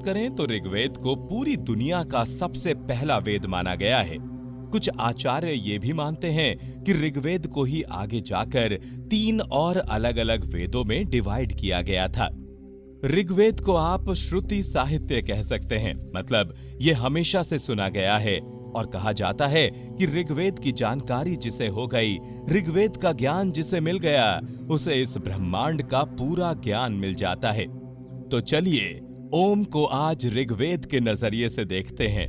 करें तो ऋग्वेद को पूरी दुनिया का सबसे पहला वेद माना गया है। कुछ आचार्य ये भी मानते हैं कि ऋग्वेद को ही आगे जाकर 3 और अलग-अलग वेदों में डिवाइड किया गया था। ऋग्वेद को आप श्रुति साहित्य कह सकते हैं, मतलब ये हमेशा से सुना गया है और कहा जाता है कि ऋग्वेद की जानकारी जिसे हो गई, ऋग्वेद का ज्ञान जिसे मिल गया, उसे इस ब्रह्मांड का पूरा ज्ञान मिल जाता है। तो चलिए ओम को आज ऋग्वेद के नजरिए से देखते हैं।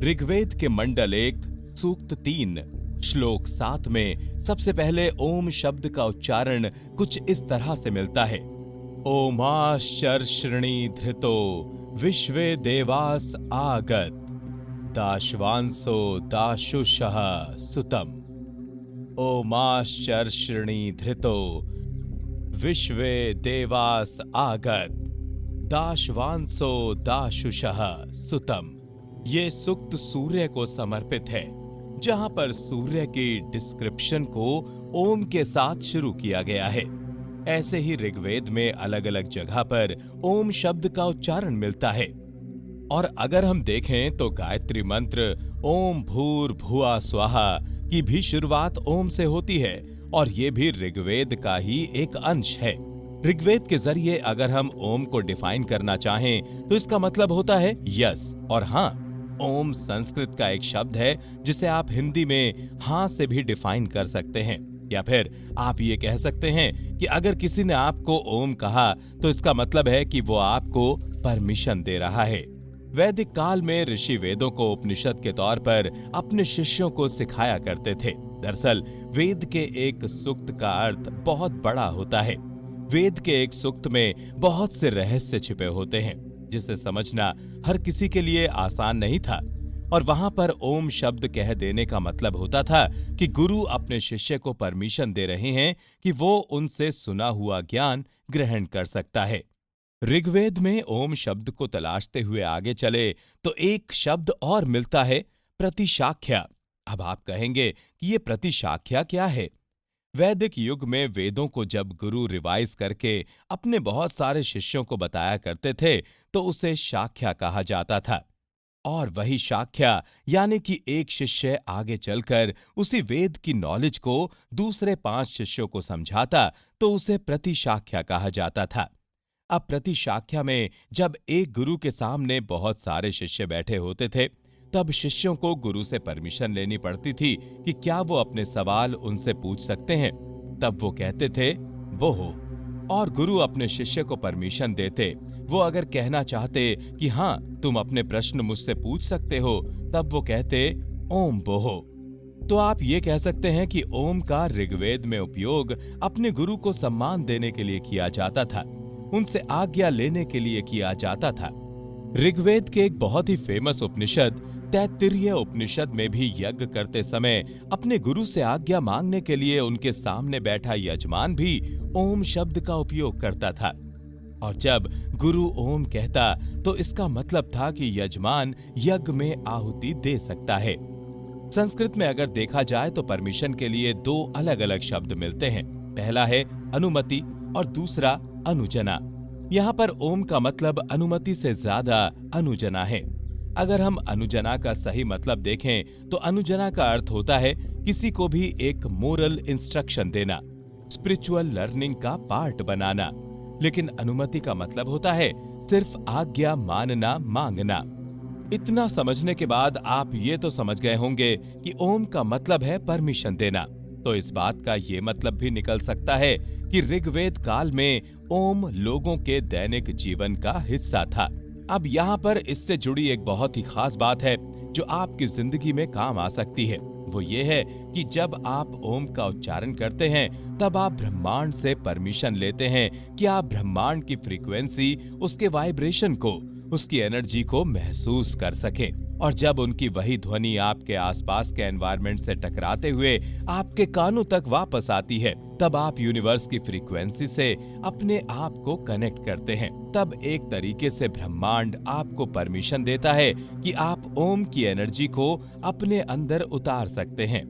ऋग्वेद के मंडल 1 सूक्त 3 श्लोक 7 में सबसे पहले ओम शब्द का उच्चारण कुछ इस तरह से मिलता है। ओमाश्चर्षणि धृतो विश्वे देवास आगत दाशवांसो दाशुषः सुतम। ओमाश्चर्षणि धृतो विश्वे देवास आगत दाशवांसो दाशुषः सुतम। ये सूक्त सूर्य को समर्पित है, जहां पर सूर्य की डिस्क्रिप्शन को ओम के साथ शुरू किया गया है। ऐसे ही ऋग्वेद में अलग अलग जगह पर ओम शब्द का उच्चारण मिलता है। और अगर हम देखें तो गायत्री मंत्र ओम भूर्भुवः स्वाहा की भी शुरुआत ओम से होती है और ये भी ऋग्वेद का ही एक अंश है। ऋग्वेद के जरिए अगर हम ओम को डिफाइन करना चाहें तो इसका मतलब होता है यस। और हाँ, ओम संस्कृत का एक शब्द है जिसे आप हिंदी में हाँ से भी डिफाइन कर सकते हैं। या फिर आप ये कह सकते हैं कि अगर किसी ने आपको ओम कहा तो इसका मतलब है कि वो आपको परमिशन दे रहा है। वैदिक काल में ऋषि वेदों को उपनिषद के तौर पर अपने शिष्यों को सिखाया करते थे। दरअसल वेद के एक सूक्त का अर्थ बहुत बड़ा होता है। वेद के एक सूक्त में बहुत से रहस्य छिपे होते हैं, जिसे समझना हर किसी के लिए आसान नहीं था। और वहां पर ओम शब्द कह देने का मतलब होता था कि गुरु अपने शिष्य को परमिशन दे रहे हैं कि वो उनसे सुना हुआ ज्ञान ग्रहण कर सकता है। ऋग्वेद में ओम शब्द को तलाशते हुए आगे चले तो एक शब्द और मिलता है, प्रतिशाख्या। अब आप कहेंगे कि ये प्रतिशाख्या क्या है? वैदिक युग में वेदों को जब गुरु रिवाइज करके अपने बहुत सारे शिष्यों को बताया करते थे तो उसे शाख्या कहा जाता था। और वही शाख्या यानी कि एक शिष्य आगे चलकर उसी वेद की नॉलेज को दूसरे 5 शिष्यों को समझाता तो उसे प्रतिशाख्या कहा जाता था। अब प्रतिशाख्या में जब एक गुरु के सामने बहुत सारे शिष्य बैठे होते थे, तब शिष्यों को गुरु से परमिशन लेनी पड़ती थी कि क्या वो अपने सवाल उनसे पूछ सकते हैं। तब वो कहते थे वो हो, और गुरु अपने शिष्य को परमिशन देते। वो अगर कहना चाहते कि हाँ तुम अपने प्रश्न मुझसे पूछ सकते हो, तब वो कहते ओम बोहो। तो आप ये कह सकते हैं कि ओम का ऋग्वेद में उपयोग अपने गुरु को सम्मान देने के लिए किया जाता था, उनसे आज्ञा लेने के लिए किया जाता था। ऋग्वेद के एक बहुत ही फेमस उपनिषद तैत्तिरीय उपनिषद में भी यज्ञ करते समय अपने गुरु से आज्ञा मांगने के लिए उनके सामने बैठा यजमान भी ओम शब्द का उपयोग करता था। और जब गुरु ओम कहता तो इसका मतलब था कि यजमान यज्ञ में आहुति दे सकता है। संस्कृत में अगर देखा जाए तो परमिशन के लिए 2 अलग-अलग शब्द मिलते हैं। पहला है अनुमति और दूसरा अनुजना। यहाँ पर ओम का मतलब अनुमति से ज्यादा अनुजना है। अगर हम अनुजना का सही मतलब देखें तो अनुजना का अर्थ होता है किसी को भी एक मोरल इंस्ट्रक्शन देना, स्पिरिचुअल लर्निंग का पार्ट बनाना। लेकिन अनुमति का मतलब होता है सिर्फ आज्ञा मानना, मांगना। इतना समझने के बाद आप ये तो समझ गए होंगे कि ओम का मतलब है परमिशन देना। तो इस बात का ये मतलब भी निकल सकता है कि ऋग्वेद काल में ओम लोगों के दैनिक जीवन का हिस्सा था। अब यहाँ पर इससे जुड़ी एक बहुत ही खास बात है जो आपकी जिंदगी में काम आ सकती है। वो ये है कि जब आप ओम का उच्चारण करते हैं तब आप ब्रह्मांड से परमिशन लेते हैं कि आप ब्रह्मांड की फ्रीक्वेंसी, उसके वाइब्रेशन को, उसकी एनर्जी को महसूस कर सकें। और जब उनकी वही ध्वनि आपके आसपास के एनवायरनमेंट से टकराते हुए आपके कानों तक वापस आती है, तब आप यूनिवर्स की फ्रीक्वेंसी से अपने आप को कनेक्ट करते हैं। तब एक तरीके से ब्रह्मांड आपको परमिशन देता है कि आप ओम की एनर्जी को अपने अंदर उतार सकते हैं।